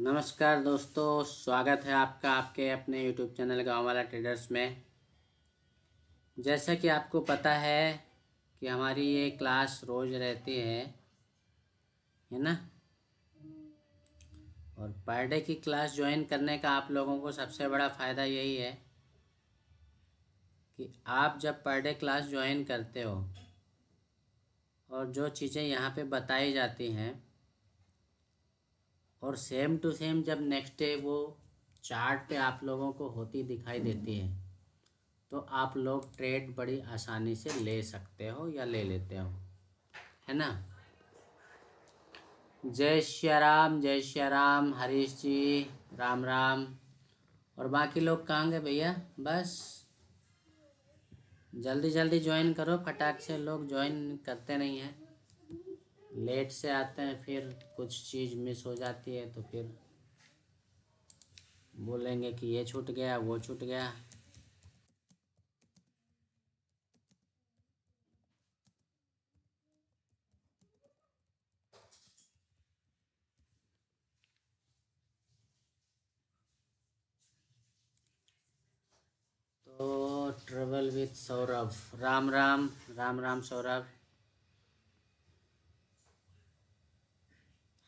नमस्कार दोस्तों, स्वागत है आपका आपके अपने YouTube चैनल गांव वाला ट्रेडर्स में। जैसा कि आपको पता है कि हमारी ये क्लास रोज़ रहती है ना। और पर डे की क्लास ज्वाइन करने का आप लोगों को सबसे बड़ा फ़ायदा यही है कि आप जब पर डे क्लास ज्वाइन करते हो और जो चीज़ें यहाँ पे बताई जाती हैं और सेम टू सेम जब नेक्स्ट डे वो चार्ट पे आप लोगों को होती दिखाई देती है तो आप लोग ट्रेड बड़ी आसानी से ले सकते हो या ले लेते हो, है ना। जय श्री राम हरीश जी, राम राम। और बाकी लोग कहाँ गए भैया? बस जल्दी जल्दी ज्वाइन करो, फटाक से। लोग ज्वाइन करते नहीं हैं, लेट से आते हैं, फिर कुछ चीज़ मिस हो जाती है तो फिर बोलेंगे कि ये छूट गया वो छूट गया। तो ट्रेवल विथ सौरभ, राम राम। राम राम सौरभ,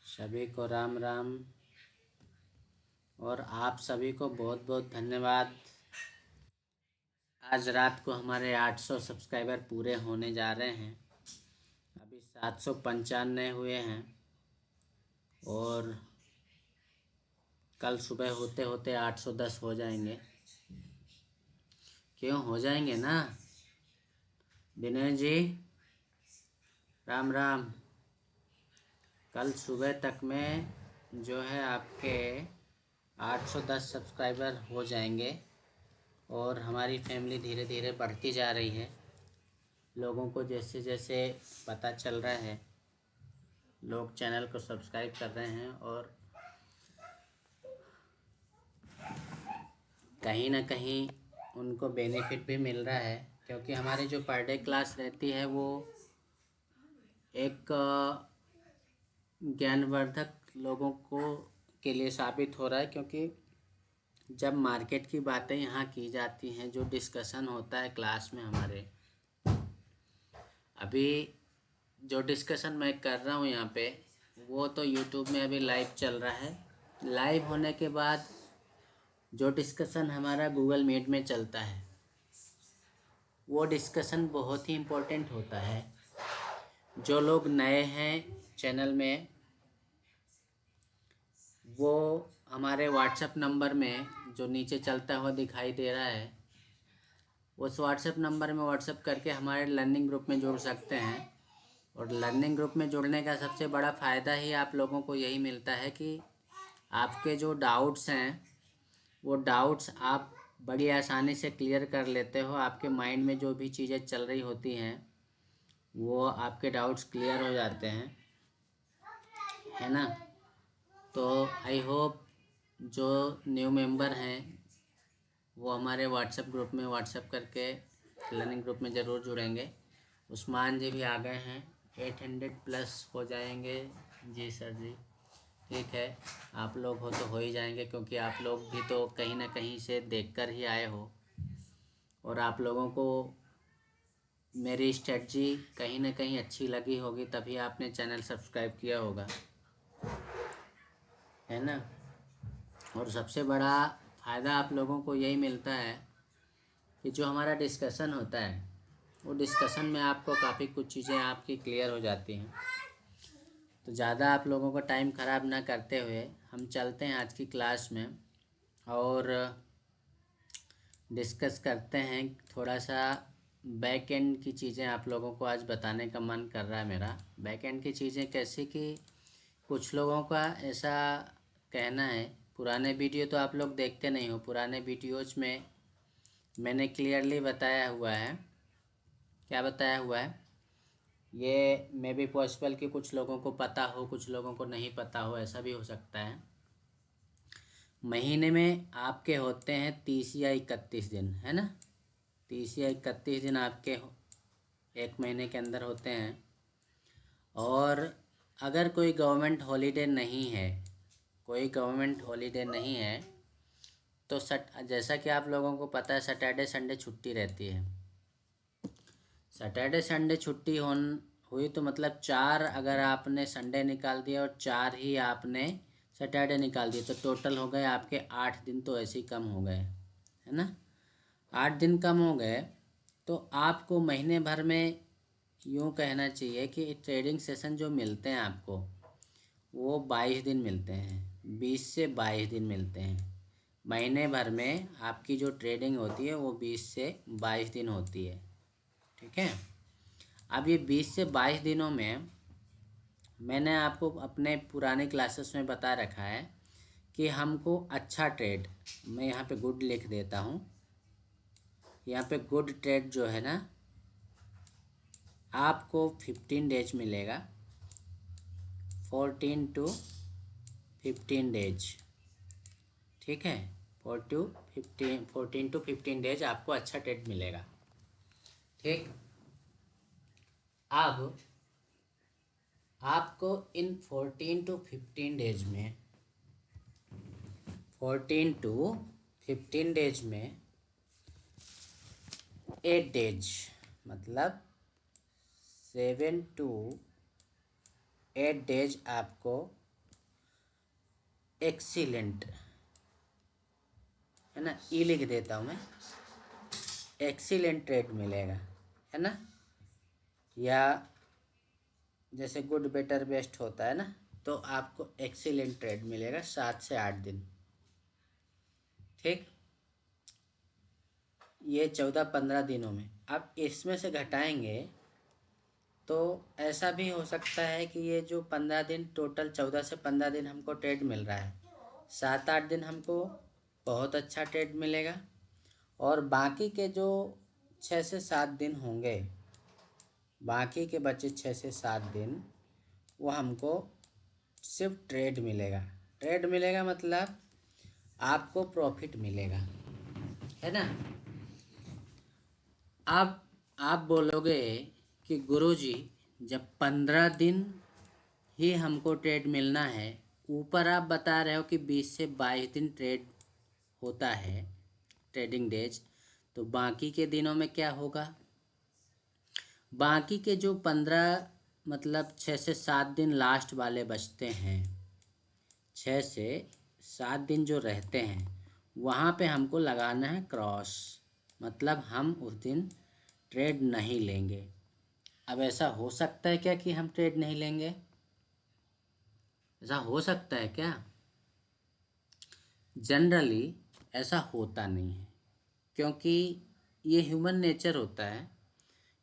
सभी को राम राम। और आप सभी को बहुत बहुत धन्यवाद। आज रात को हमारे 800 सब्सक्राइबर पूरे होने जा रहे हैं। अभी 795 हुए हैं और कल सुबह होते होते 810 हो जाएंगे। क्यों हो जाएंगे ना दिनेश जी? राम राम। कल सुबह तक में जो है आपके 810 सब्सक्राइबर हो जाएंगे और हमारी फैमिली धीरे धीरे बढ़ती जा रही है। लोगों को जैसे जैसे पता चल रहा है, लोग चैनल को सब्सक्राइब कर रहे हैं और कहीं ना कहीं उनको बेनिफिट भी मिल रहा है, क्योंकि हमारी जो पर डे क्लास रहती है वो एक ज्ञानवर्धक लोगों को के लिए साबित हो रहा है। क्योंकि जब मार्केट की बातें यहाँ की जाती हैं, जो डिस्कशन होता है क्लास में हमारे, अभी जो डिस्कशन मैं कर रहा हूँ यहाँ पे, वो तो यूट्यूब में अभी लाइव चल रहा है। लाइव होने के बाद जो डिस्कशन हमारा गूगल मीट में चलता है, वो डिस्कशन बहुत ही इम्पोर्टेंट होता है। जो लोग नए हैं चैनल में, वो हमारे व्हाट्सएप नंबर में जो नीचे चलता हुआ दिखाई दे रहा है, उस व्हाट्सएप नंबर में व्हाट्सएप करके हमारे लर्निंग ग्रुप में जुड़ सकते हैं। और लर्निंग ग्रुप में जुड़ने का सबसे बड़ा फ़ायदा ही आप लोगों को यही मिलता है कि आपके जो डाउट्स हैं वो डाउट्स आप बड़ी आसानी से क्लियर कर लेते हो। आपके माइंड में जो भी चीज़ें चल रही होती हैं वो आपके डाउट्स क्लियर हो जाते हैं, है ना। तो आई होप जो न्यू मेंबर हैं वो हमारे व्हाट्सएप ग्रुप में व्हाट्सएप करके लर्निंग ग्रुप में ज़रूर जुड़ेंगे। उस्मान जी भी आ गए हैं, 800 प्लस हो जाएंगे। जी सर जी, ठीक है। आप लोग हो तो हो ही जाएंगे, क्योंकि आप लोग भी तो कहीं ना कहीं से देखकर ही आए हो और आप लोगों को मेरी स्ट्रेटजी कहीं ना कहीं अच्छी लगी होगी, तभी आपने चैनल सब्सक्राइब किया होगा, है ना। और सबसे बड़ा फ़ायदा आप लोगों को यही मिलता है कि जो हमारा डिस्कशन होता है, वो डिस्कशन में आपको काफ़ी कुछ चीज़ें आपकी क्लियर हो जाती हैं। तो ज़्यादा आप लोगों का टाइम ख़राब ना करते हुए हम चलते हैं आज की क्लास में और डिस्कस करते हैं थोड़ा सा। बैक एंड की चीज़ें आप लोगों को आज बताने का मन कर रहा है मेरा। बैक एंड की चीज़ें कैसे कि कुछ लोगों का ऐसा कहना है, पुराने वीडियो तो आप लोग देखते नहीं हो, पुराने वीडियोज़ में मैंने क्लियरली बताया हुआ है। क्या बताया हुआ है? ये मे बी पॉसिबल कि कुछ लोगों को पता हो, कुछ लोगों को नहीं पता हो, ऐसा भी हो सकता है। महीने में आपके होते हैं 30 या 31 दिन, है ना। 30 या 31 दिन आपके एक महीने के अंदर होते हैं। और अगर कोई गवर्नमेंट हॉलीडे नहीं है, कोई गवर्नमेंट हॉलीडे नहीं है, तो जैसा कि आप लोगों को पता है सैटरडे संडे छुट्टी रहती है। सैटरडे संडे छुट्टी हुई तो मतलब 4 अगर आपने संडे निकाल दिया और 4 ही आपने सैटरडे निकाल दिए, तो टोटल हो गए आपके 8 दिन, तो ऐसे ही कम हो गए, है ना। 8 दिन कम हो गए, तो आपको महीने भर में यूँ कहना चाहिए कि ट्रेडिंग सेशन जो मिलते हैं आपको, वो 22 दिन मिलते हैं, 20 से 22 दिन मिलते हैं। महीने भर में आपकी जो ट्रेडिंग होती है वो 20 से 22 दिन होती है, ठीक है। अब ये 20 से 22 दिनों में मैंने आपको अपने पुराने क्लासेस में बता रखा है कि हमको अच्छा ट्रेड, मैं यहाँ पे गुड लिख देता हूँ, यहाँ पे गुड ट्रेड जो है ना आपको 15 डेज मिलेगा, 14 to 15 डेज, ठीक है। 14 to 15 डेज आपको अच्छा ट्रेड मिलेगा, ठीक। अब आपको इन 14 to 15 डेज में 14 to 15 डेज में 8 डेज मतलब 7 to 8 डेज आपको एक्सीलेंट, है ना, ई लिख देता हूँ मैं, एक्सीलेंट ट्रेड मिलेगा, है ना। या जैसे गुड बेटर बेस्ट होता है ना, तो आपको एक्सीलेंट ट्रेड मिलेगा 7 से 8 दिन, ठीक। ये 14-15 दिनों में। अब इसमें से घटाएंगे तो ऐसा भी हो सकता है कि ये जो 15 दिन, टोटल 14 से 15 दिन हमको ट्रेड मिल रहा है, 7-8 दिन हमको बहुत अच्छा ट्रेड मिलेगा, और बाकी के जो 6 से 7 दिन होंगे, बाकी के बचे 6 से 7 दिन, वो हमको सिर्फ ट्रेड मिलेगा। ट्रेड मिलेगा मतलब आपको प्रॉफिट मिलेगा, है ना। अब आप बोलोगे कि गुरुजी जब 15 दिन ही हमको ट्रेड मिलना है, ऊपर आप बता रहे हो कि 20 से 22 दिन ट्रेड होता है, ट्रेडिंग डेज, तो बाकी के दिनों में क्या होगा। बाकी के जो 15 मतलब 6 से 7 दिन लास्ट वाले बचते हैं, 6 से 7 दिन जो रहते हैं, वहाँ पे हमको लगाना है क्रॉस, मतलब हम उस दिन ट्रेड नहीं लेंगे। अब ऐसा हो सकता है क्या कि हम ट्रेड नहीं लेंगे, ऐसा हो सकता है क्या। जनरली ऐसा होता नहीं है, क्योंकि ये ह्यूमन नेचर होता है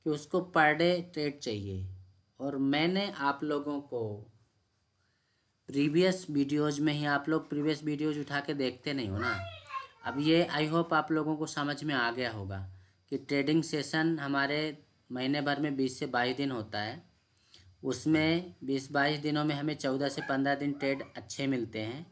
कि उसको पर डे ट्रेड चाहिए। और मैंने आप लोगों को प्रीवियस वीडियोज़ में ही, आप लोग प्रीवियस वीडियोज़ उठा के देखते नहीं हो ना। अब ये आई होप आप लोगों को समझ में आ गया होगा कि ट्रेडिंग सेशन हमारे महीने भर में 20 से 22 दिन होता है। उसमें 20-22 दिनों में हमें 14 से 15 दिन ट्रेड अच्छे मिलते हैं।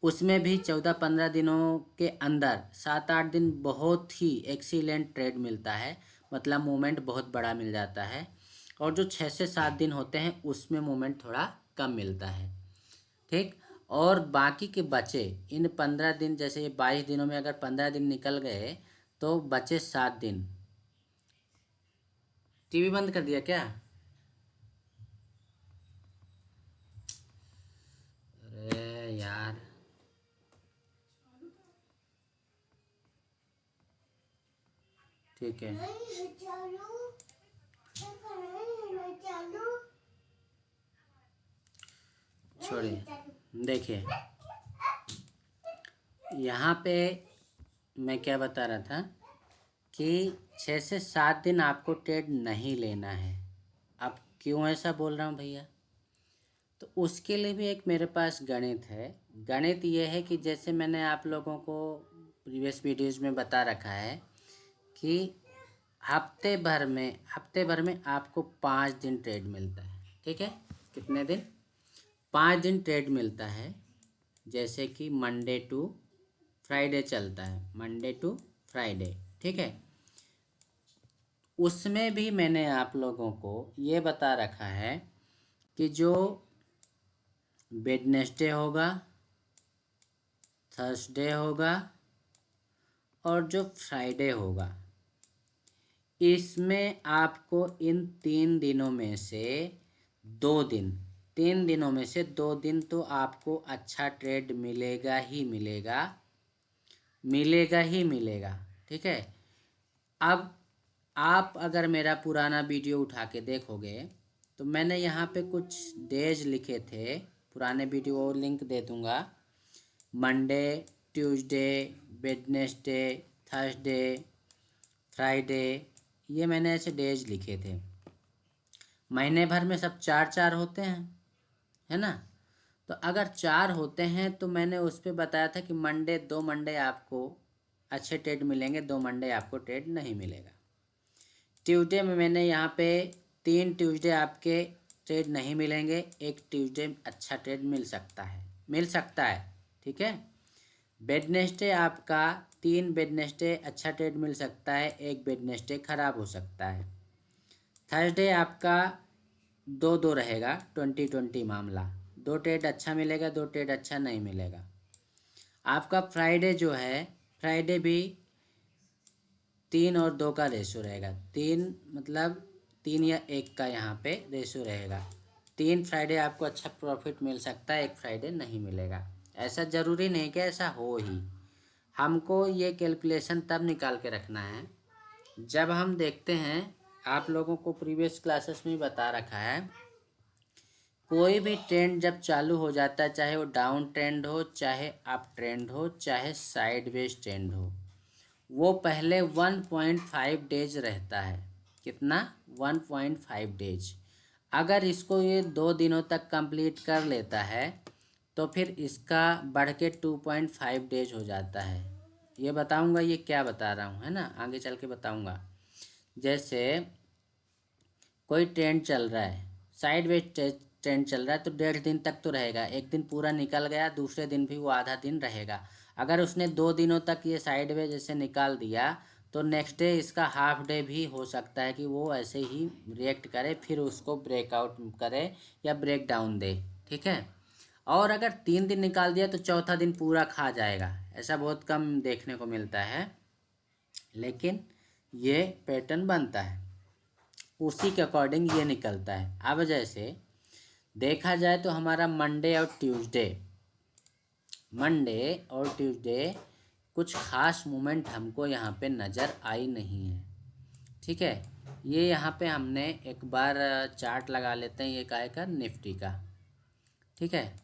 उसमें भी 14-15 दिनों के अंदर 7-8 दिन बहुत ही एक्सीलेंट ट्रेड मिलता है, मतलब मूवमेंट बहुत बड़ा मिल जाता है। और जो 6 से 7 दिन होते हैं उसमें मूवमेंट थोड़ा कम मिलता है, ठीक। और बाकी के बचे इन 15 दिन, जैसे ये 22 दिनों में अगर 15 दिन निकल गए तो बचे 7 दिन। टीवी बंद कर दिया क्या। अरे यार, ठीक है, छोड़िए। देखिए यहाँ पे मैं क्या बता रहा था कि 6 से 7 दिन आपको ट्रेड नहीं लेना है। अब क्यों ऐसा बोल रहा हूँ भैया, तो उसके लिए भी एक मेरे पास गणित है। गणित ये है कि जैसे मैंने आप लोगों को प्रीवियस वीडियोज़ में बता रखा है कि हफ्ते भर में आपको 5 दिन ट्रेड मिलता है, ठीक है। कितने दिन, 5 दिन ट्रेड मिलता है। जैसे कि मंडे टू फ्राइडे चलता है, मंडे टू फ्राइडे, ठीक है। उसमें भी मैंने आप लोगों को ये बता रखा है कि जो वेडनेसडे होगा, थर्सडे होगा और जो फ्राइडे होगा, इसमें आपको इन 3 दिनों में से 2 दिन, 3 दिनों में से 2 दिन तो आपको अच्छा ट्रेड मिलेगा ही मिलेगा, मिलेगा ही मिलेगा। ठीक है। अब आप अगर मेरा पुराना वीडियो उठा के देखोगे तो मैंने यहाँ पे कुछ डेज लिखे थे, पुराने वीडियो और लिंक दे दूँगा। Monday, Tuesday, Wednesday, Thursday, Friday, ये मैंने ऐसे डेज लिखे थे। महीने भर में सब 4-4 होते हैं, है ना। तो अगर 4 होते हैं तो मैंने उस पर बताया था कि दो मंडे आपको अच्छे ट्रेड मिलेंगे, 2 मंडे आपको ट्रेड नहीं मिलेगा। ट्यूसडे में मैंने यहाँ पे 3 ट्यूसडे आपके ट्रेड नहीं मिलेंगे, 1 ट्यूसडे अच्छा ट्रेड मिल सकता है। ठीक है। वेडनेसडे आपका 3 वेडनेसडे अच्छा ट्रेड मिल सकता है, 1 वेडनेसडे खराब हो सकता है। थर्सडे आपका 2-2 रहेगा, 20-20 मामला, 2 ट्रेड अच्छा मिलेगा, 2 ट्रेड अच्छा नहीं मिलेगा। आपका फ्राइडे जो है, फ्राइडे भी 3 और 2 का रेशो रहेगा, 3 मतलब 3 या 1 का यहाँ पे रेशो रहेगा। 3 फ्राइडे आपको अच्छा प्रॉफिट मिल सकता है, 1 फ्राइडे नहीं मिलेगा। ऐसा ज़रूरी नहीं कि ऐसा हो ही, हमको ये कैलकुलेशन तब निकाल के रखना है जब हम देखते हैं, आप लोगों को प्रीवियस क्लासेस में बता रखा है, कोई भी ट्रेंड जब चालू हो जाता है, चाहे वो डाउन ट्रेंड हो, चाहे अप ट्रेंड हो, चाहे साइडवेज ट्रेंड हो, वो पहले 1.5 डेज रहता है। कितना? 1.5 डेज। अगर इसको ये 2 दिनों तक कंप्लीट कर लेता है तो फिर इसका बढ़ के 2.5 डेज हो जाता है। ये बताऊंगा ये क्या बता रहा हूँ, है ना, आगे चल के बताऊंगा। जैसे कोई ट्रेंड चल रहा है, साइडवेज ट्रेंड चल रहा है, तो 1.5 दिन तक तो रहेगा, एक दिन पूरा निकल गया, दूसरे दिन भी वो आधा दिन रहेगा। अगर उसने 2 दिनों तक ये साइडवेज ऐसे निकाल दिया तो नेक्स्ट डे इसका हाफ डे भी हो सकता है कि वो ऐसे ही रिएक्ट करे, फिर उसको ब्रेकआउट करे या ब्रेक डाउन दे। ठीक है। और अगर 3 दिन निकाल दिया तो चौथा दिन पूरा खा जाएगा, ऐसा बहुत कम देखने को मिलता है, लेकिन ये पैटर्न बनता है, उसी के अकॉर्डिंग ये निकलता है। अब जैसे देखा जाए तो हमारा मंडे और ट्यूसडे कुछ खास मूवमेंट हमको यहाँ पे नज़र आई नहीं है। ठीक है। ये यहाँ पे हमने एक बार चार्ट लगा लेते हैं, ये काय का, निफ्टी का। ठीक है।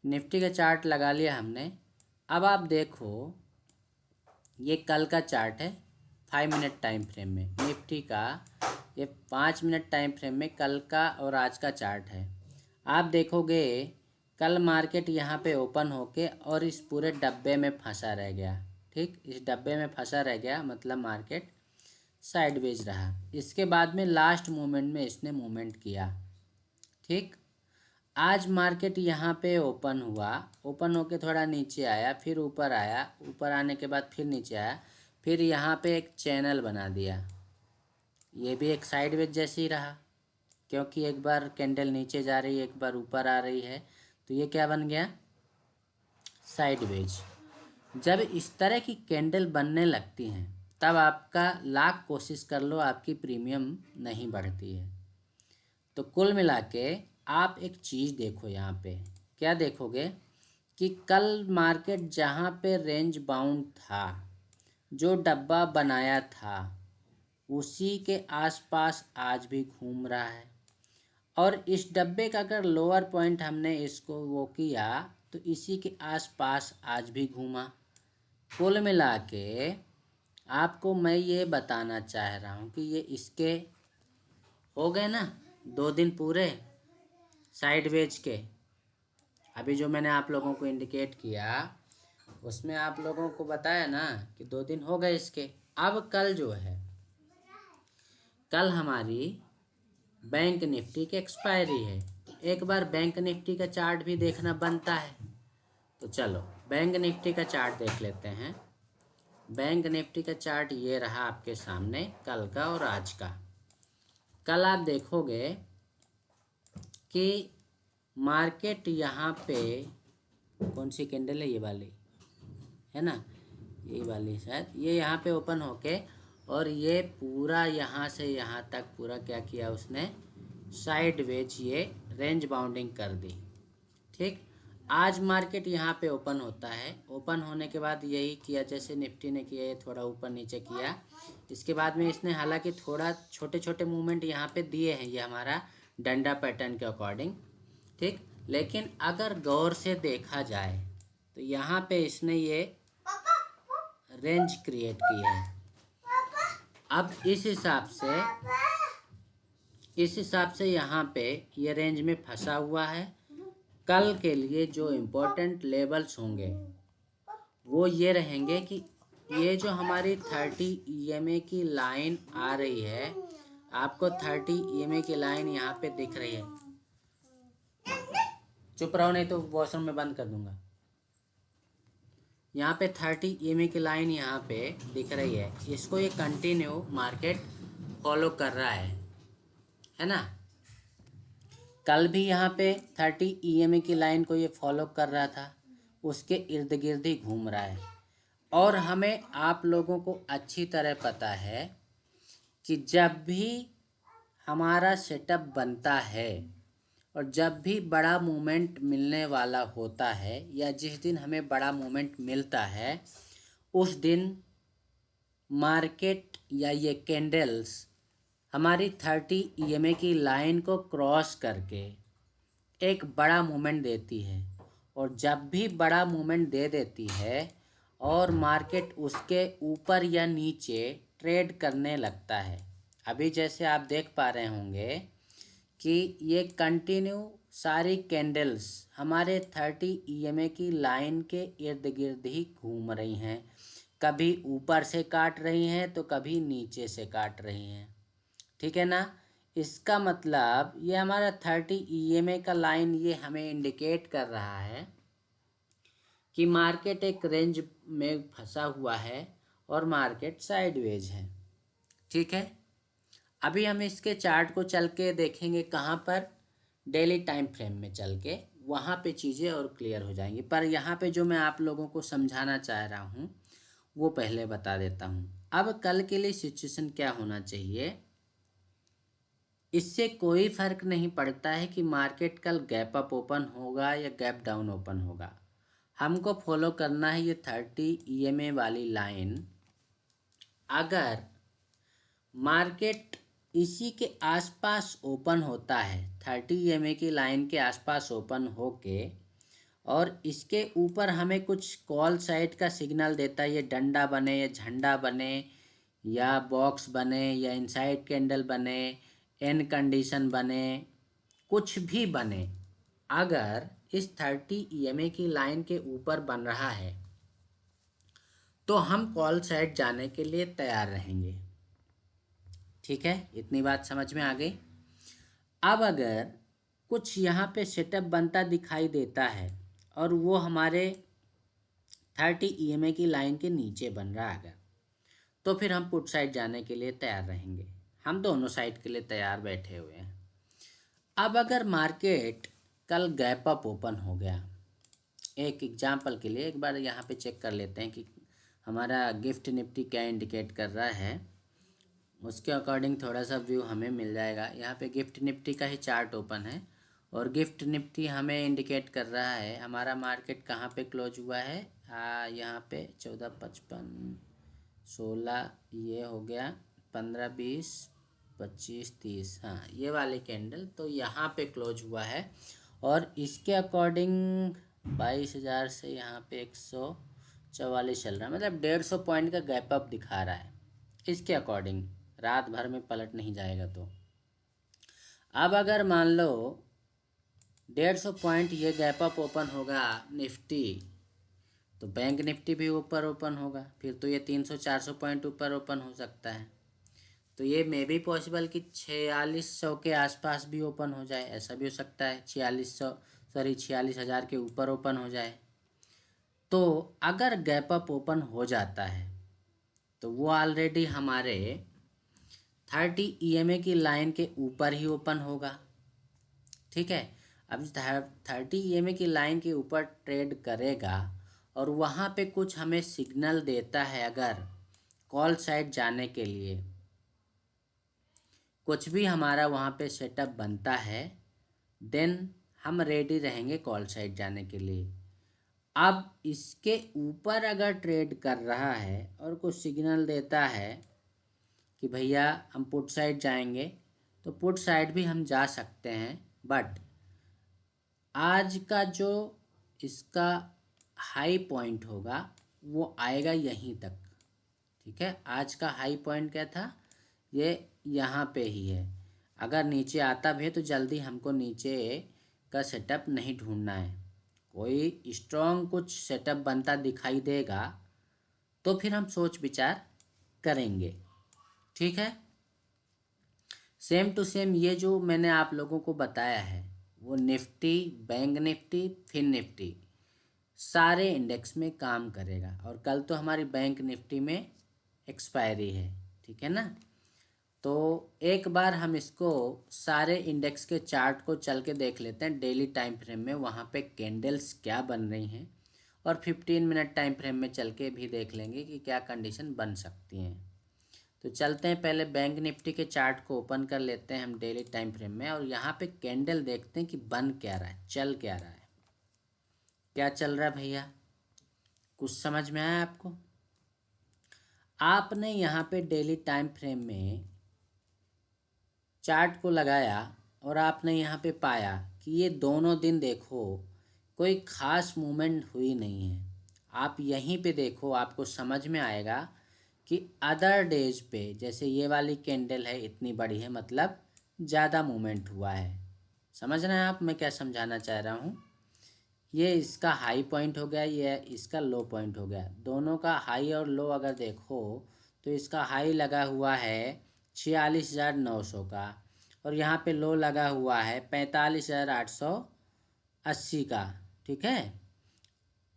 निफ्टी का चार्ट लगा लिया हमने। अब आप देखो, ये कल का चार्ट है 5 मिनट टाइम फ्रेम में, निफ्टी का ये 5 मिनट टाइम फ्रेम में कल का और आज का चार्ट है। आप देखोगे कल मार्केट यहाँ पे ओपन होके और इस पूरे डब्बे में फंसा रह गया। ठीक, इस डब्बे में फंसा रह गया, मतलब मार्केट साइडवेज रहा। इसके बाद में लास्ट मोमेंट में इसने मूवमेंट किया। ठीक, आज मार्केट यहाँ पे ओपन हुआ, ओपन होके थोड़ा नीचे आया, फिर ऊपर आया, ऊपर आने के बाद फिर नीचे आया, फिर यहाँ पे एक चैनल बना दिया। ये भी एक साइडवेज जैसी रहा, क्योंकि एक बार कैंडल नीचे जा रही है, एक बार ऊपर आ रही है, तो ये क्या बन गया? साइडवेज। जब इस तरह की कैंडल बनने लगती हैं तब आपका लाख कोशिश कर लो, आपकी प्रीमियम नहीं बढ़ती है। तो कुल मिला के आप एक चीज़ देखो यहाँ पे, क्या देखोगे कि कल मार्केट जहाँ पे रेंज बाउंड था, जो डब्बा बनाया था, उसी के आसपास आज भी घूम रहा है। और इस डब्बे का अगर लोअर पॉइंट हमने इसको वो किया तो इसी के आसपास आज भी घूमा। कुल मिला के आपको मैं ये बताना चाह रहा हूँ कि ये इसके हो गए ना 2 दिन पूरे साइडवेज के। अभी जो मैंने आप लोगों को इंडिकेट किया उसमें आप लोगों को बताया ना कि 2 दिन हो गए इसके। अब कल जो है, कल हमारी बैंक निफ्टी की एक्सपायरी है, तो एक बार बैंक निफ्टी का चार्ट भी देखना बनता है। तो चलो बैंक निफ्टी का चार्ट देख लेते हैं। बैंक निफ्टी का चार्ट ये रहा आपके सामने, कल का और आज का। कल आप देखोगे कि मार्केट यहाँ पे कौन सी कैंडल है, ये वाली है ना, ये वाली शायद, ये यहाँ पे ओपन होके और ये पूरा यहाँ से यहाँ तक पूरा क्या किया उसने, साइड वेज ये रेंज बाउंडिंग कर दी। ठीक, आज मार्केट यहाँ पे ओपन होता है, ओपन होने के बाद यही किया जैसे निफ्टी ने किया, ये थोड़ा ऊपर नीचे किया, इसके बाद में इसने हालांकि थोड़ा छोटे छोटे मूवमेंट यहाँ पे दिए हैं, ये हमारा डंडा पैटर्न के अकॉर्डिंग। ठीक, लेकिन अगर गौर से देखा जाए तो यहाँ पे इसने ये रेंज क्रिएट की है। अब इस हिसाब से यहाँ पे ये रेंज में फंसा हुआ है। कल के लिए जो इम्पोर्टेंट लेवल्स होंगे वो ये रहेंगे कि ये जो हमारी 30 EMA की लाइन आ रही है, आपको 30 EMA की लाइन यहाँ पे दिख रही है, चुप रहो नहीं तो वॉशरूम में बंद कर दूंगा। यहाँ पे 30 EMA की लाइन यहाँ पे दिख रही है, इसको ये कंटिन्यू मार्केट फॉलो कर रहा है ना। कल भी यहाँ पे 30 EMA की लाइन को ये फॉलो कर रहा था, उसके इर्द गिर्द ही घूम रहा है। और हमें आप लोगों को अच्छी तरह पता है कि जब भी हमारा सेटअप बनता है और जब भी बड़ा मूवमेंट मिलने वाला होता है या जिस दिन हमें बड़ा मूवमेंट मिलता है, उस दिन मार्केट या ये कैंडल्स हमारी 30 EMA की लाइन को क्रॉस करके एक बड़ा मूवमेंट देती है। और जब भी बड़ा मूवमेंट दे देती है और मार्केट उसके ऊपर या नीचे ट्रेड करने लगता है, अभी जैसे आप देख पा रहे होंगे कि ये कंटिन्यू सारी कैंडल्स हमारे 30 EMA की लाइन के इर्द गिर्द ही घूम रही हैं, कभी ऊपर से काट रही हैं तो कभी नीचे से काट रही हैं। ठीक है ना, इसका मतलब ये हमारा 30 EMA का लाइन ये हमें इंडिकेट कर रहा है कि मार्केट एक रेंज में फंसा हुआ है और मार्केट साइडवेज है। ठीक है, अभी हम इसके चार्ट को चल के देखेंगे कहाँ पर, डेली टाइम फ्रेम में चल के, वहाँ पे चीज़ें और क्लियर हो जाएंगी। पर यहाँ पे जो मैं आप लोगों को समझाना चाह रहा हूँ वो पहले बता देता हूँ। अब कल के लिए सिचुएशन क्या होना चाहिए, इससे कोई फ़र्क नहीं पड़ता है कि मार्केट कल गैप अप ओपन होगा या गैप डाउन ओपन होगा, हमको फॉलो करना है ये 30 EMA वाली लाइन। अगर मार्केट इसी के आसपास ओपन होता है, 30 EMA की लाइन के आसपास ओपन होके, और इसके ऊपर हमें कुछ कॉल साइड का सिग्नल देता है, ये डंडा बने या झंडा बने या बॉक्स बने या इनसाइड कैंडल बने, एन कंडीशन बने, कुछ भी बने, अगर इस 30 EMA की लाइन के ऊपर बन रहा है तो हम कॉल साइड जाने के लिए तैयार रहेंगे। ठीक है, इतनी बात समझ में आ गई। अब अगर कुछ यहाँ पे सेटअप बनता दिखाई देता है और वो हमारे 30 EMA की लाइन के नीचे बन रहा है, तो फिर हम पुट साइड जाने के लिए तैयार रहेंगे। हम दोनों साइड के लिए तैयार बैठे हुए हैं। अब अगर मार्केट कल गैप अप ओपन हो गया, एक एग्जांपल के लिए एक बार यहाँ पे चेक कर लेते हैं कि हमारा गिफ्ट निफ्टी क्या इंडिकेट कर रहा है, उसके अकॉर्डिंग थोड़ा सा व्यू हमें मिल जाएगा। यहाँ पे गिफ्ट निफ्टी का ही चार्ट ओपन है और गिफ्ट निफ्टी हमें इंडिकेट कर रहा है हमारा मार्केट कहाँ पे क्लोज हुआ है। यहाँ पे 1455 16 ये हो गया, 15 20 25 30, हाँ ये वाली कैंडल तो यहाँ पे क्लोज हुआ है। और इसके अकॉर्डिंग 22,000 से यहाँ पे 144 चल रहा है, मतलब 150 पॉइंट का गैप अप दिखा रहा है। इसके अकॉर्डिंग रात भर में पलट नहीं जाएगा। तो अब अगर मान लो 150 पॉइंट ये गैप अप ओपन होगा निफ्टी, तो बैंक निफ्टी भी ऊपर ओपन होगा, फिर तो ये 300-400 पॉइंट ऊपर ओपन हो सकता है। तो ये मे भी पॉसिबल कि 4600 के आसपास भी ओपन हो जाए, ऐसा भी हो सकता है 46,000 के ऊपर ओपन हो जाए। तो अगर गैप अप ओपन हो जाता है तो वो ऑलरेडी हमारे 30 EMA की लाइन के ऊपर ही ओपन होगा। ठीक है, अब 30 EMA की लाइन के ऊपर ट्रेड करेगा और वहाँ पे कुछ हमें सिग्नल देता है, अगर कॉल साइड जाने के लिए कुछ भी हमारा वहाँ पे सेटअप बनता है, देन हम रेडी रहेंगे कॉल साइड जाने के लिए। अब इसके ऊपर अगर ट्रेड कर रहा है और कुछ सिग्नल देता है कि भैया हम पुट साइड जाएंगे, तो पुट साइड भी हम जा सकते हैं। बट आज का जो इसका हाई पॉइंट होगा वो आएगा यहीं तक, ठीक है। आज का हाई पॉइंट क्या था, ये यहाँ पे ही है। अगर नीचे आता भी है तो जल्दी हमको नीचे का सेटअप नहीं ढूंढना है। कोई स्ट्रॉन्ग कुछ सेटअप बनता दिखाई देगा तो फिर हम सोच विचार करेंगे, ठीक है। सेम टू सेम ये जो मैंने आप लोगों को बताया है वो Nifty, bank Nifty, fin Nifty सारे इंडेक्स में काम करेगा। और कल तो हमारी बैंक निफ्टी में एक्सपायरी है, ठीक है ना। तो एक बार हम इसको सारे इंडेक्स के चार्ट को चल के देख लेते हैं डेली टाइम फ्रेम में, वहाँ पे कैंडल्स क्या बन रही हैं, और 15 मिनट टाइम फ्रेम में चल के भी देख लेंगे कि क्या कंडीशन बन सकती हैं। तो चलते हैं, पहले बैंक निफ्टी के चार्ट को ओपन कर लेते हैं हम डेली टाइम फ्रेम में, और यहाँ पे कैंडल देखते हैं कि बन क्या रहा है, चल क्या रहा है, क्या चल रहा है भैया, कुछ समझ में आया आपको। आपने यहाँ पे डेली टाइम फ्रेम में चार्ट को लगाया और आपने यहाँ पे पाया कि ये दोनों दिन देखो कोई ख़ास मूवमेंट हुई नहीं है। आप यहीं पे देखो, आपको समझ में आएगा कि अदर डेज पे जैसे ये वाली कैंडल है इतनी बड़ी है, मतलब ज़्यादा मूवमेंट हुआ है। समझ रहे हैं आप मैं क्या समझाना चाह रहा हूँ। ये इसका हाई पॉइंट हो गया, ये इसका लो पॉइंट हो गया। दोनों का हाई और लो अगर देखो तो इसका हाई लगा हुआ है 46,900 का, और यहाँ पे लो लगा हुआ है 45,880 का, ठीक है।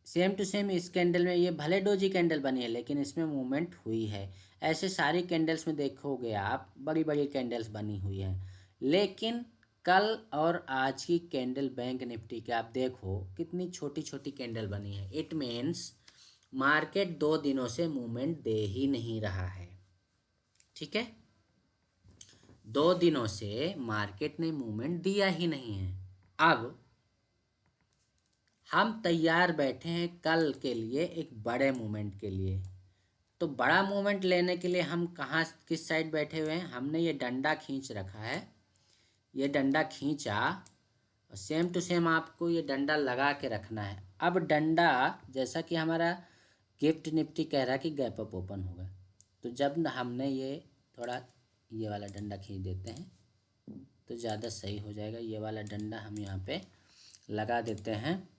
सेम टू सेम इस कैंडल में ये भले डोजी कैंडल बनी है लेकिन इसमें मूवमेंट हुई है। ऐसे सारी कैंडल्स में देखोगे आप बड़ी बड़ी कैंडल्स बनी हुई हैं, लेकिन कल और आज की कैंडल बैंक निफ्टी के आप देखो कितनी छोटी छोटी कैंडल बनी है। इट मीन्स मार्केट 2 दिनों से मूवमेंट दे ही नहीं रहा है, ठीक है। 2 दिनों से मार्केट ने मूवमेंट दिया ही नहीं है। अब हम तैयार बैठे हैं कल के लिए, एक बड़े मूवमेंट के लिए। तो बड़ा मूवमेंट लेने के लिए हम कहाँ किस साइड बैठे हुए हैं, हमने ये डंडा खींच रखा है, ये डंडा खींचा, और सेम टू सेम आपको ये डंडा लगा के रखना है। अब डंडा जैसा कि हमारा गिफ्ट निफ्टी कह रहा है कि गैप अप ओपन होगा, तो जब हमने ये थोड़ा ये वाला डंडा खींच देते हैं तो ज़्यादा सही हो जाएगा। ये वाला डंडा हम यहाँ पे लगा देते हैं,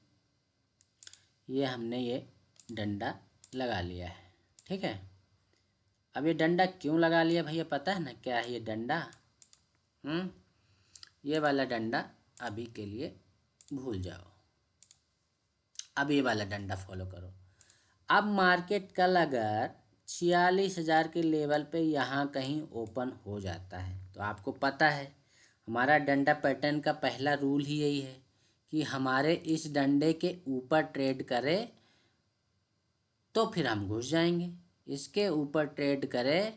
ये हमने ये डंडा लगा लिया है, ठीक है। अब ये डंडा क्यों लगा लिया भैया, पता है ना क्या है ये डंडा। ये वाला डंडा अभी के लिए भूल जाओ, अब ये वाला डंडा फॉलो करो। अब मार्केट कल अगर 46,000 के लेवल पे यहाँ कहीं ओपन हो जाता है, तो आपको पता है हमारा डंडा पैटर्न का पहला रूल ही यही है कि हमारे इस डंडे के ऊपर ट्रेड करे तो फिर हम घुस जाएंगे, इसके ऊपर ट्रेड करें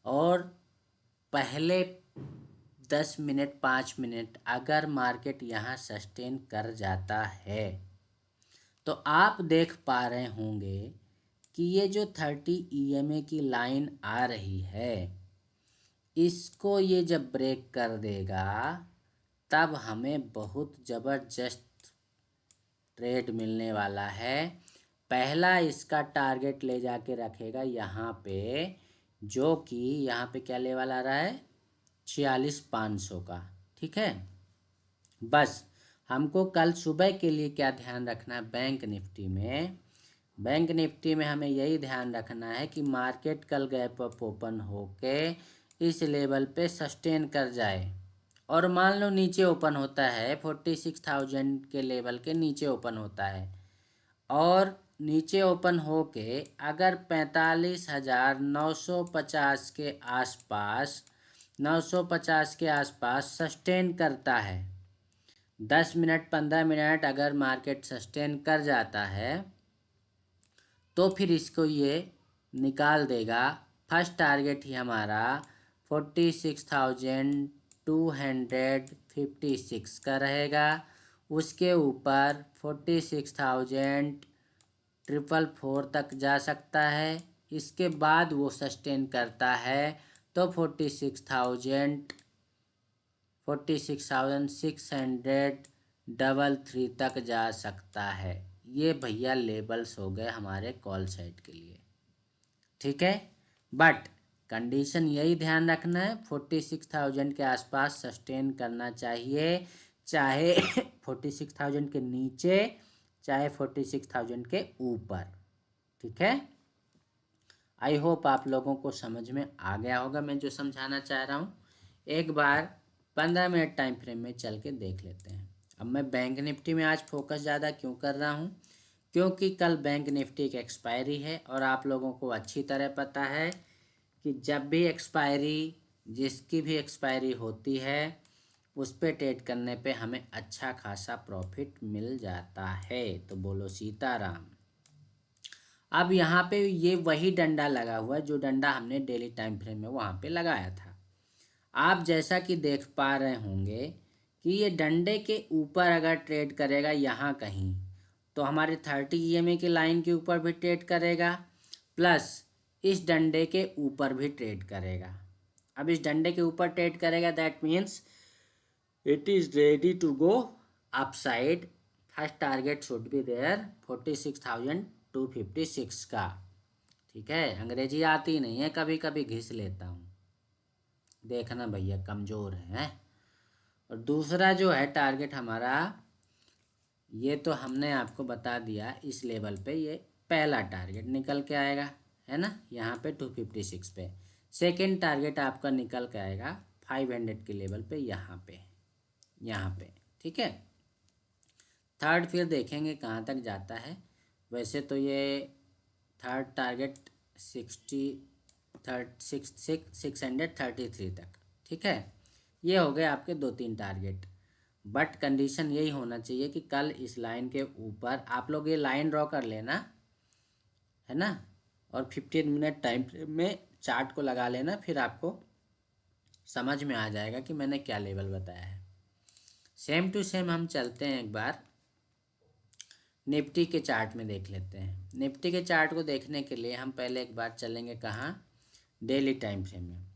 और पहले 10 मिनट 5 मिनट अगर मार्केट यहाँ सस्टेन कर जाता है तो आप देख पा रहे होंगे कि ये जो 30 EMA की लाइन आ रही है, इसको ये जब ब्रेक कर देगा तब हमें बहुत ज़बरदस्त ट्रेड मिलने वाला है। पहला इसका टारगेट ले जाके रखेगा यहाँ पे, जो कि यहाँ पे क्या लेवल आ रहा है 46,500 का, ठीक है। बस हमको कल सुबह के लिए क्या ध्यान रखना है, बैंक निफ्टी में, बैंक निफ्टी में हमें यही ध्यान रखना है कि मार्केट कल गैप अप ओपन होके इस लेवल पे सस्टेन कर जाए, और मान लो नीचे ओपन होता है 46,000 के लेवल के नीचे ओपन होता है, और नीचे ओपन होके अगर 45,950 के आसपास 950 के आसपास सस्टेन करता है, 10 मिनट 15 मिनट अगर मार्केट सस्टेन कर जाता है तो फिर इसको ये निकाल देगा। फर्स्ट टारगेट ही हमारा 46,256 का रहेगा। उसके ऊपर 46,444 तक जा सकता है। इसके बाद वो सस्टेन करता है तो 46,633 तक जा सकता है। ये भैया लेबल्स हो गए हमारे कॉल साइड के लिए, ठीक है। बट कंडीशन यही ध्यान रखना है 46,000 के आसपास सस्टेन करना चाहिए, चाहे 46,000 के नीचे चाहे 46,000 के ऊपर, ठीक है। आई होप आप लोगों को समझ में आ गया होगा मैं जो समझाना चाह रहा हूँ। एक बार 15 मिनट टाइम फ्रेम में चल के देख लेते हैं। अब मैं बैंक निफ्टी में आज फोकस ज़्यादा क्यों कर रहा हूँ, क्योंकि कल बैंक निफ्टी की एक्सपायरी है और आप लोगों को अच्छी तरह पता है कि जब भी एक्सपायरी, जिसकी भी एक्सपायरी होती है उस पे ट्रेड करने पे हमें अच्छा खासा प्रॉफिट मिल जाता है। तो बोलो सीताराम। अब यहाँ पे ये वही डंडा लगा हुआ है जो डंडा हमने डेली टाइम फ्रेम में वहाँ पे लगाया था। आप जैसा कि देख पा रहे होंगे कि ये डंडे के ऊपर अगर ट्रेड करेगा यहाँ कहीं तो हमारे 30 EMA की लाइन के ऊपर भी ट्रेड करेगा, प्लस इस डंडे के ऊपर भी ट्रेड करेगा। अब इस डंडे के ऊपर ट्रेड करेगा that means it is ready to go upside. First target should be there 46,256 का, ठीक है। अंग्रेजी आती नहीं है, कभी कभी घिस लेता हूँ, देखना भैया कमज़ोर है। और दूसरा जो है टारगेट हमारा, ये तो हमने आपको बता दिया, इस लेवल पे ये पहला टारगेट निकल के आएगा, है ना, यहाँ पे 256 पे। सेकंड टारगेट आपका निकल के आएगा 500 के लेवल पे, यहाँ पे, ठीक है। थर्ड फिर देखेंगे कहाँ तक जाता है। वैसे तो ये थर्ड टारगेट 633 तक, ठीक है। ये हो गए आपके 2-3 टारगेट। बट कंडीशन यही होना चाहिए कि कल इस लाइन के ऊपर आप लोग ये लाइन ड्रॉ कर लेना, है ना, और 15 मिनट टाइम फ्रेम में चार्ट को लगा लेना, फिर आपको समझ में आ जाएगा कि मैंने क्या लेवल बताया है। सेम टू सेम हम चलते हैं, एक बार निफ्टी के चार्ट में देख लेते हैं। निफ्टी के चार्ट को देखने के लिए हम पहले एक बार चलेंगे कहाँ, डेली टाइम फ्रेम में।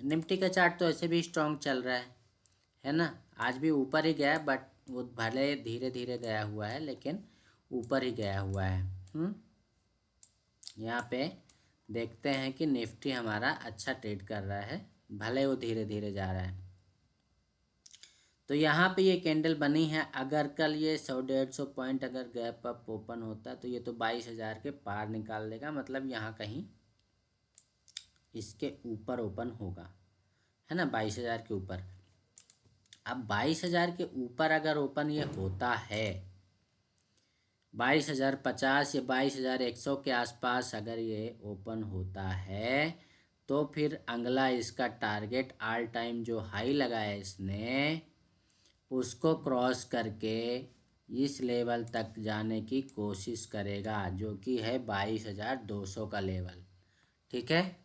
निफ्टी का चार्ट तो ऐसे भी स्ट्रॉन्ग चल रहा है ना। आज भी ऊपर ही गया, बट वो भले धीरे धीरे गया हुआ है लेकिन ऊपर ही गया हुआ है। यहाँ पे देखते हैं कि निफ्टी हमारा अच्छा ट्रेड कर रहा है, भले वो धीरे धीरे जा रहा है। तो यहाँ पे ये कैंडल बनी है, अगर कल ये 100-150 पॉइंट अगर गैप अप ओपन होता तो ये तो 22,000 के पार निकाल देगा, मतलब यहाँ कहीं इसके ऊपर ओपन होगा, है ना, 22,000 के ऊपर। अब 22,000 के ऊपर अगर ओपन ये होता है, 22,050 या 22,100 के आसपास अगर ये ओपन होता है तो फिर अगला इसका टारगेट ऑल टाइम जो हाई लगाया इसने उसको क्रॉस करके इस लेवल तक जाने की कोशिश करेगा, जो कि है 22,200 का लेवल, ठीक है।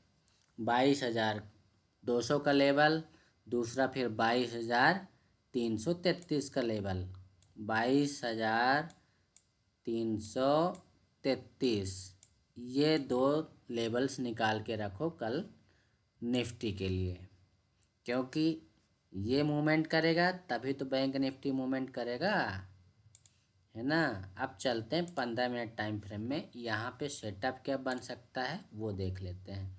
22,200 का लेवल, दूसरा फिर 22,333 का लेवल, 22,333, ये दो लेवल्स निकाल के रखो कल निफ्टी के लिए, क्योंकि ये मूवमेंट करेगा तभी तो बैंक निफ्टी मूवमेंट करेगा, है ना। अब चलते हैं 15 मिनट टाइम फ्रेम में, यहाँ पे सेटअप क्या बन सकता है वो देख लेते हैं।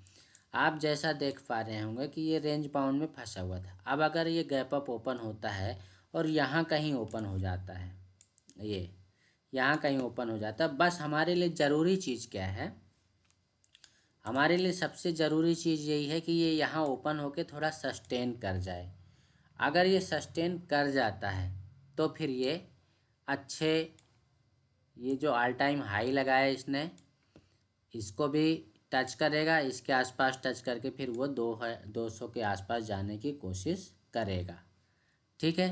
आप जैसा देख पा रहे होंगे कि ये रेंज बाउंड में फंसा हुआ था। अब अगर ये गैप अप ओपन होता है और यहाँ कहीं ओपन हो जाता है, ये यहाँ कहीं ओपन हो जाता है, बस हमारे लिए ज़रूरी चीज़ क्या है, हमारे लिए सबसे ज़रूरी चीज़ यही है कि ये यहाँ ओपन होके थोड़ा सस्टेन कर जाए। अगर ये सस्टेन कर जाता है तो फिर ये अच्छे, ये जो ऑल टाइम हाई लगाया है इसने, इसको भी टच करेगा, इसके आसपास टच करके फिर वो 200 के आसपास जाने की कोशिश करेगा, ठीक है।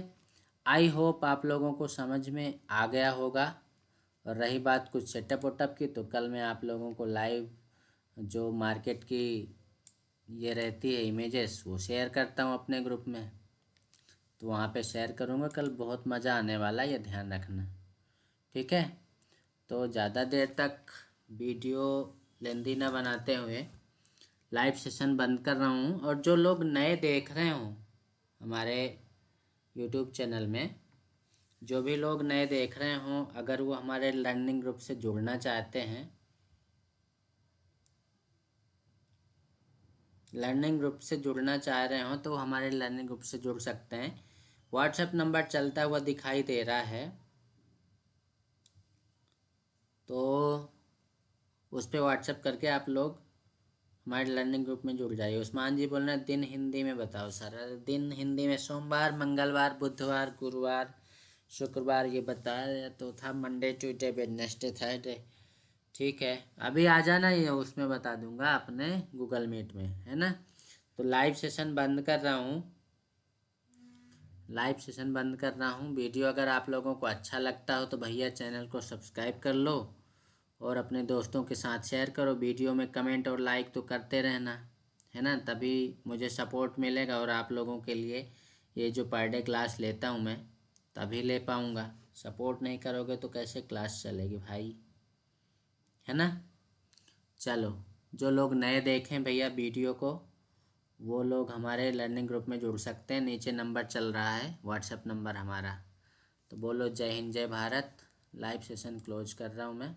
आई होप आप लोगों को समझ में आ गया होगा। और रही बात कुछ सेटअप वेटअप की, तो कल मैं आप लोगों को लाइव जो मार्केट की ये रहती है इमेजेस वो शेयर करता हूँ अपने ग्रुप में, तो वहाँ पे शेयर करूँगा कल। बहुत मज़ा आने वाला है, ये ध्यान रखना, ठीक है। तो ज़्यादा देर तक वीडियो लेंदी ना बनाते हुए लाइव सेशन बंद कर रहा हूँ। और जो लोग नए देख रहे हों हमारे यूट्यूब चैनल में, जो भी लोग नए देख रहे हों, अगर वो हमारे लर्निंग ग्रुप से जुड़ना चाहते हैं, लर्निंग ग्रुप से जुड़ना चाह रहे हो तो हमारे लर्निंग ग्रुप से जुड़ सकते हैं। व्हाट्सएप नंबर चलता हुआ दिखाई दे रहा है, तो उस पर व्हाट्सएप करके आप लोग हमारे लर्निंग ग्रुप में जुड़ जाइए। उस्मान जी बोल रहे हैं दिन हिंदी में बताओ सर। अरे दिन हिंदी में सोमवार, मंगलवार, बुधवार, गुरुवार, शुक्रवार ये बताया तो था। मंडे, ट्यूसडे, वेडनेसडे, थर्सडे, ठीक है। अभी आ जाना, ये उसमें बता दूंगा अपने गूगल मीट में, है ना। तो लाइव सेशन बंद कर रहा हूँ, लाइव सेशन बंद कर रहा हूँ। वीडियो अगर आप लोगों को अच्छा लगता हो तो भैया चैनल को सब्सक्राइब कर लो और अपने दोस्तों के साथ शेयर करो। वीडियो में कमेंट और लाइक तो करते रहना, है ना, तभी मुझे सपोर्ट मिलेगा और आप लोगों के लिए ये जो पर डे क्लास लेता हूँ मैं तभी ले पाऊँगा। सपोर्ट नहीं करोगे तो कैसे क्लास चलेगी भाई, है ना। चलो, जो लोग नए देखें भैया वीडियो को, वो लोग हमारे लर्निंग ग्रुप में जुड़ सकते हैं। नीचे नंबर चल रहा है, व्हाट्सएप नंबर हमारा। तो बोलो जय हिंद जय भारत। लाइव सेशन क्लोज कर रहा हूँ मैं।